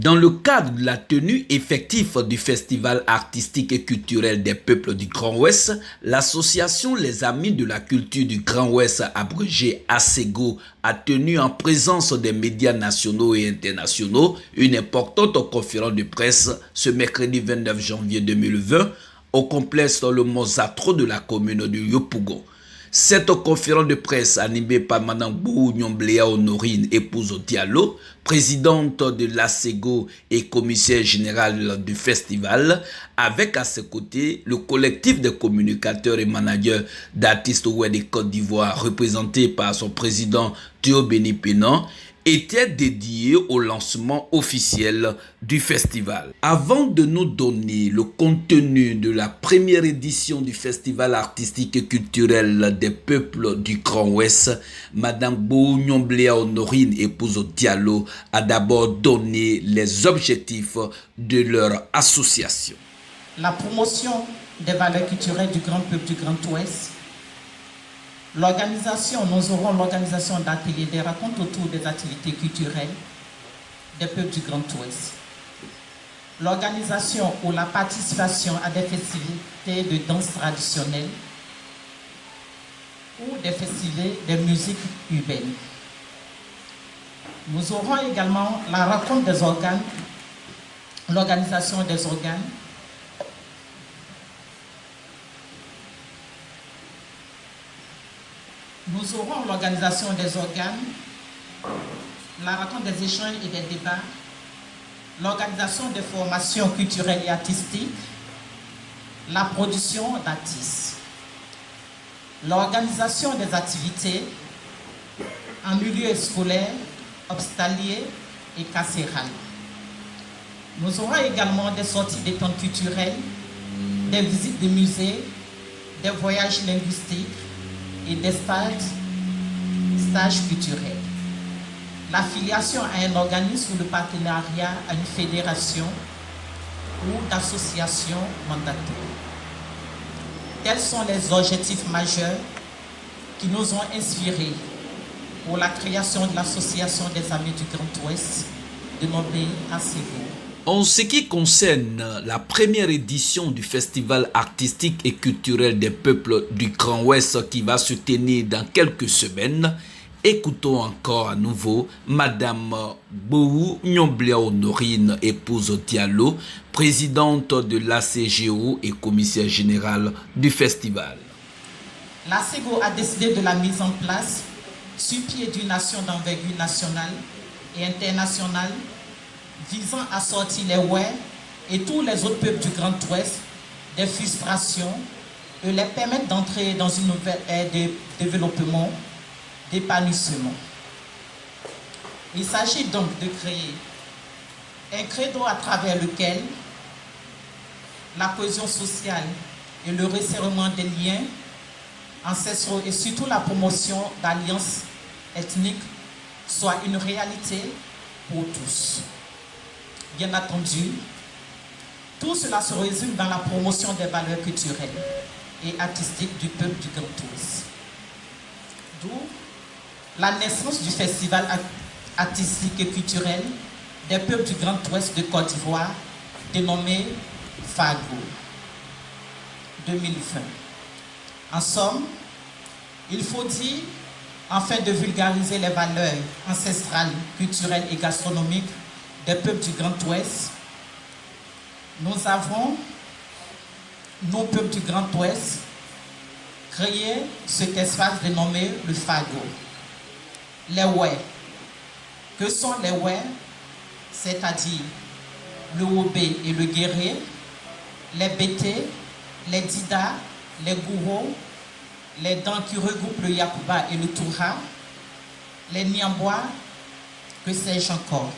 Dans le cadre de la tenue effective du Festival artistique et culturel des peuples du Grand Ouest, l'association Les Amis de la Culture du Grand Ouest, abrégée ASEGO, a tenu en présence des médias nationaux et internationaux une importante conférence de presse ce mercredi 29 janvier 2020 au complexe Le Mozatro de la commune de Yopougon. Cette conférence de presse animée par Mme Bohou Nyomblea Honorine, épouse Diallo, présidente de l'ASEGO et commissaire générale du festival, avec à ses côtés le collectif des communicateurs et managers d'artistes web de Côte d'Ivoire, représenté par son président Théo Béni Pénan, était dédié au lancement officiel du festival. Avant de nous donner le contenu de la première édition du festival artistique et culturel des peuples du Grand Ouest, Mme Bohou Nyomblea Honorine, épouse Diallo, a d'abord donné les objectifs de leur association. La promotion des valeurs culturelles du grand peuple du Grand Ouest. Nous aurons l'organisation d'ateliers, des rencontres autour des activités culturelles des peuples du Grand Ouest. L'organisation ou la participation à des festivités de danse traditionnelle ou des festivités de musique urbaine. Nous aurons également la rencontre des organes, l'organisation des organes, nous aurons l'organisation des organes, la rencontre des échanges et des débats, l'organisation des formations culturelles et artistiques, la production d'artistes, l'organisation des activités en milieu scolaire, hospitalier et carcéral. Nous aurons également des sorties d'étapes culturelles, des visites de musées, des voyages linguistiques, et des stages culturels. L'affiliation à un organisme ou le partenariat à une fédération ou d'association mandataire. Tels sont les objectifs majeurs qui nous ont inspirés pour la création de l'Association des Amis du Grand Ouest, dénommée ASEGO. En ce qui concerne la première édition du Festival artistique et culturel des peuples du Grand Ouest qui va se tenir dans quelques semaines, écoutons encore à nouveau Mme Bohou Nyomblea Honorine, épouse Diallo, présidente de l'ASEGO et commissaire générale du festival. L'ASEGO a décidé de la mise en place, sur pied d'une nation d'envergure nationale et internationale, visant à sortir les Ouè et tous les autres peuples du Grand Ouest des frustrations et les permettre d'entrer dans une nouvelle ère de développement, d'épanouissement. Il s'agit donc de créer un credo à travers lequel la cohésion sociale et le resserrement des liens ancestraux et surtout la promotion d'alliances ethniques soient une réalité pour tous. Bien entendu, tout cela se résume dans la promotion des valeurs culturelles et artistiques du peuple du Grand Ouest. D'où la naissance du festival artistique et culturel des peuples du Grand Ouest de Côte d'Ivoire, dénommé FAGO 2020. En somme, il faut dire, afin de vulgariser les valeurs ancestrales, culturelles et gastronomiques des peuples du Grand Ouest, nous avons, nos peuples du Grand Ouest, créé cet espace dénommé le FAGO. Les Ouè. Que sont les Ouè? C'est-à-dire le Wobé et le Guéré, les Bété, les Dida, les Gouro, les Dents qui regroupent le Yakuba et le Toura, les Niambois, que sais-je encore.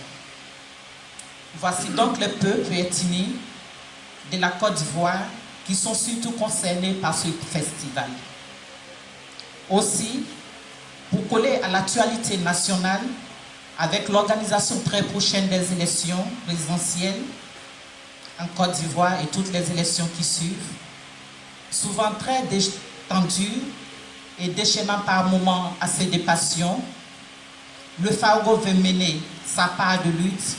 Voici donc les peuples ethniques de la Côte d'Ivoire qui sont surtout concernés par ce festival. Aussi, pour coller à l'actualité nationale, avec l'organisation très prochaine des élections présidentielles en Côte d'Ivoire et toutes les élections qui suivent, souvent très tendues et déchaînant par moments assez de passion, le FAGO veut mener sa part de lutte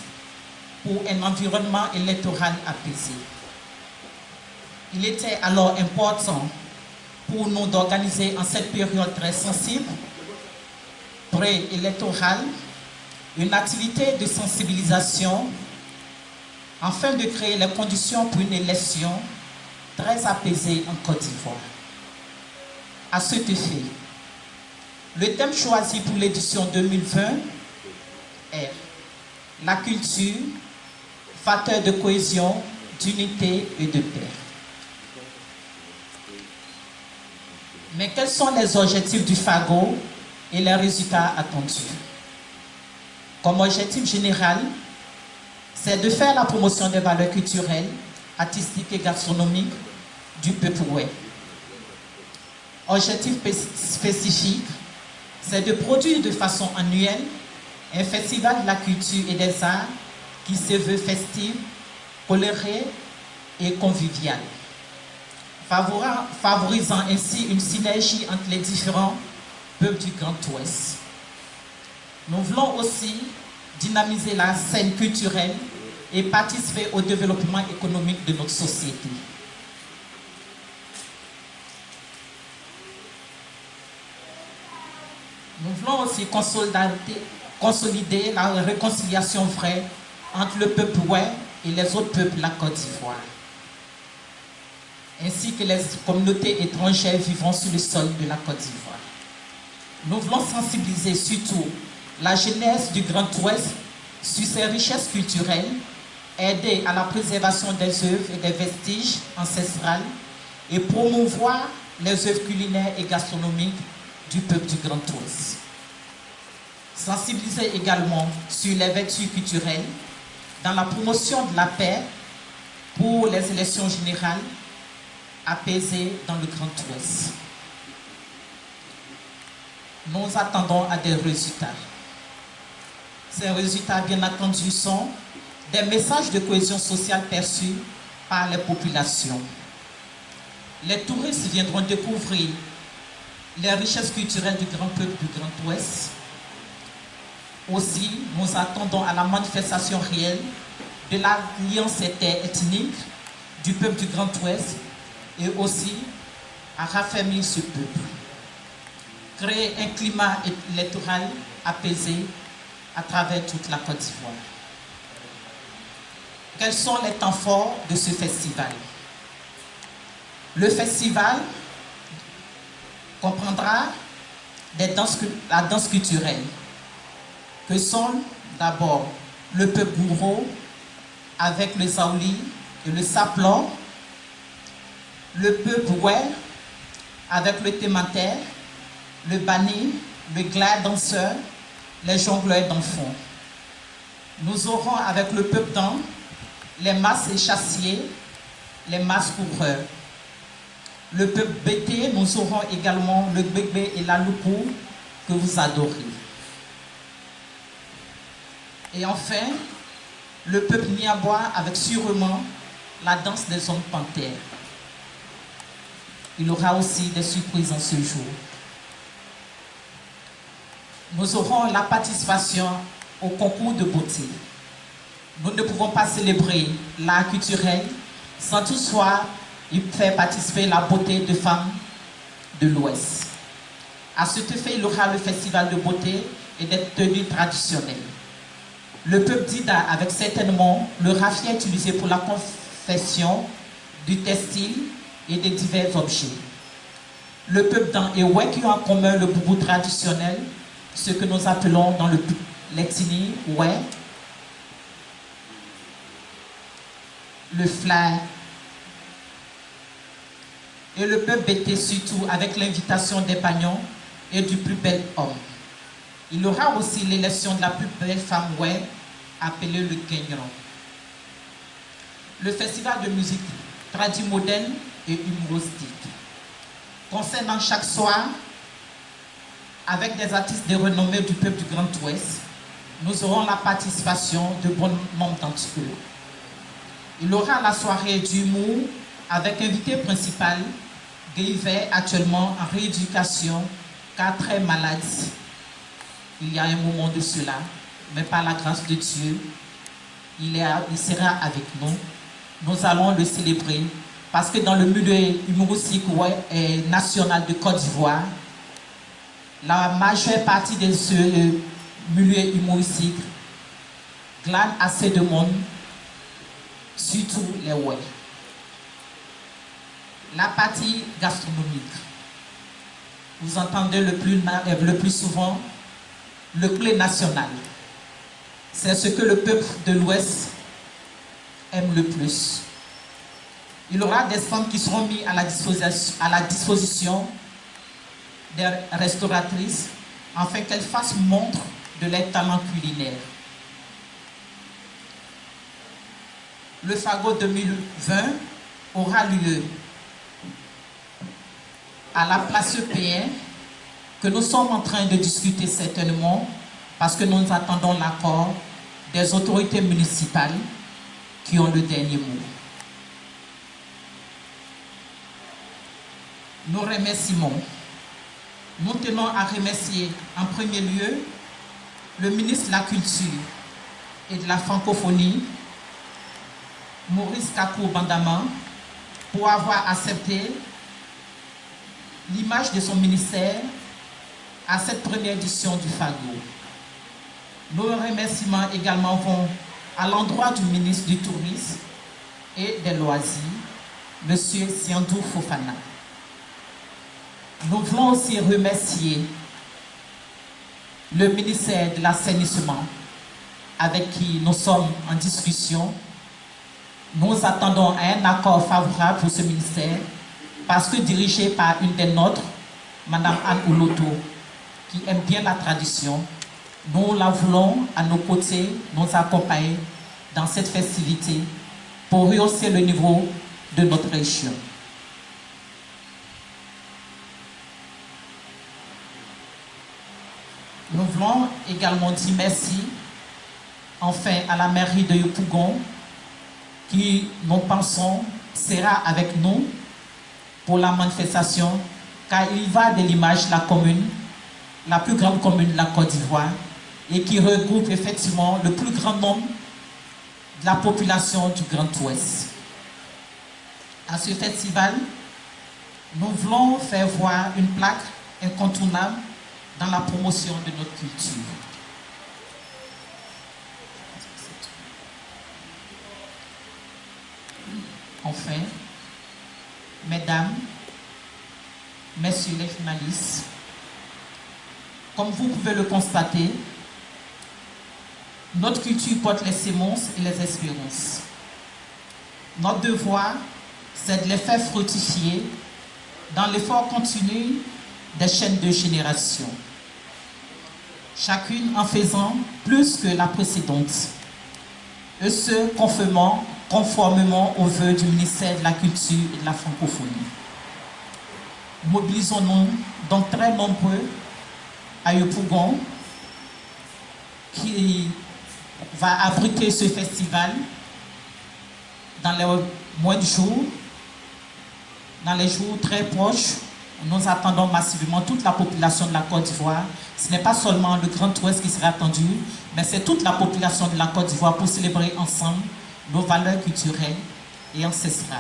pour un environnement électoral apaisé. Il était alors important pour nous d'organiser en cette période très sensible, pré-électorale, une activité de sensibilisation afin de créer les conditions pour une élection très apaisée en Côte d'Ivoire. À cet effet, le thème choisi pour l'édition 2020 est la culture, facteur de cohésion, d'unité et de paix. Mais quels sont les objectifs du FAGO et les résultats attendus? Comme objectif général, c'est de faire la promotion des valeurs culturelles, artistiques et gastronomiques du peuple ouai. Objectif spécifique, c'est de produire de façon annuelle un festival de la culture et des arts qui se veut festif, coloré et convivial, favorisant ainsi une synergie entre les différents peuples du Grand Ouest. Nous voulons aussi dynamiser la scène culturelle et participer au développement économique de notre société. Nous voulons aussi consolider la réconciliation vraie entre le peuple ouai et les autres peuples de la Côte d'Ivoire, ainsi que les communautés étrangères vivant sur le sol de la Côte d'Ivoire. Nous voulons sensibiliser surtout la jeunesse du Grand Ouest sur ses richesses culturelles, aider à la préservation des œuvres et des vestiges ancestrales et promouvoir les œuvres culinaires et gastronomiques du peuple du Grand Ouest. Sensibiliser également sur les vertus culturelles dans la promotion de la paix pour les élections générales apaisées dans le Grand Ouest. Nous attendons à des résultats. Ces résultats, bien entendu, sont des messages de cohésion sociale perçus par les populations. Les touristes viendront découvrir les richesses culturelles du grand peuple du Grand Ouest. Aussi, nous attendons à la manifestation réelle de l'alliance interethnique du peuple du Grand Ouest et aussi à raffermir ce peuple. Créer un climat électoral apaisé à travers toute la Côte d'Ivoire. Quels sont les temps forts de ce festival? Le festival comprendra la danse culturelle, que sont d'abord le peuple gouro avec le saouli et le saplon, le peuple ouai avec le témentaire, le bani, le glad danseur, les jongleurs d'enfants. Nous aurons avec le peuple dan les masses et chassiers, les masses coureurs. Le peuple bété, nous aurons également le bébé et la loupou que vous adorez. Et enfin, le peuple niabois avec sûrement la danse des hommes panthères. Il y aura aussi des surprises en ce jour. Nous aurons la participation au concours de beauté. Nous ne pouvons pas célébrer l'art culturel sans toutefois y faire participer la beauté de femmes de l'Ouest. À cet effet, il y aura le festival de beauté et des tenues traditionnelles. Le peuple d'Ida avec certainement le raffia utilisé pour la confection du textile et des divers objets. Le peuple Dan et Ouai qui ont en commun le boubou traditionnel, ce que nous appelons dans le Letini Ouai, le flair, et le peuple Bété surtout avec l'invitation des pagnons et du plus bel homme. Il y aura aussi l'élection de la plus belle femme ouai, appelée le Guignon. Le festival de musique traduit moderne et humoristique. Concernant chaque soir, avec des artistes de renommée du peuple du Grand Ouest, nous aurons la participation de bon nombre d'entre eux. Il y aura la soirée d'humour avec invité principal, Guivet, actuellement en rééducation, car très malade. Il y a un moment de cela, mais par la grâce de Dieu, il sera avec nous. Nous allons le célébrer parce que dans le milieu humoristique national de Côte d'Ivoire, la majeure partie de ce milieu humoristique glane assez de monde, surtout les ouais. La partie gastronomique, vous entendez le plus souvent le clé national. C'est ce que le peuple de l'Ouest aime le plus. Il y aura des stands qui seront mis à la disposition des restauratrices afin qu'elles fassent montre de leurs talents culinaires. Le Fago 2020 aura lieu à la place EPN que nous sommes en train de discuter certainement parce que nous attendons l'accord des autorités municipales qui ont le dernier mot. Nous remercions. Nous tenons à remercier en premier lieu le ministre de la Culture et de la Francophonie, Maurice Kakou Bandama, pour avoir accepté l'image de son ministère à cette première édition du Fago. Nos remerciements également vont à l'endroit du ministre du Tourisme et des Loisirs, M. Siandou Fofana. Nous voulons aussi remercier le ministère de l'Assainissement avec qui nous sommes en discussion. Nous attendons un accord favorable pour ce ministère parce que dirigé par une des nôtres, Mme Anne Ouloto, qui aime bien la tradition, nous la voulons à nos côtés, nous accompagner dans cette festivité pour rehausser le niveau de notre région. Nous voulons également dire merci enfin à la mairie de Yopougon qui, nous pensons, sera avec nous pour la manifestation car il va de l'image de la commune, la plus grande commune de la Côte d'Ivoire et qui regroupe effectivement le plus grand nombre de la population du Grand Ouest. À ce festival, nous voulons faire voir une plaque incontournable dans la promotion de notre culture. Enfin, mesdames, messieurs les finalistes, comme vous pouvez le constater, notre culture porte les semences et les espérances. Notre devoir, c'est de les faire fructifier dans l'effort continu des chaînes de génération, chacune en faisant plus que la précédente, et ce conformément aux vœux du ministère de la Culture et de la Francophonie. Mobilisons-nous donc très nombreux à Yopougon qui va abriter ce festival dans les mois de jours, dans les jours très proches. Nous attendons massivement toute la population de la Côte d'Ivoire. Ce n'est pas seulement le Grand Ouest qui sera attendu, mais c'est toute la population de la Côte d'Ivoire pour célébrer ensemble nos valeurs culturelles et ancestrales.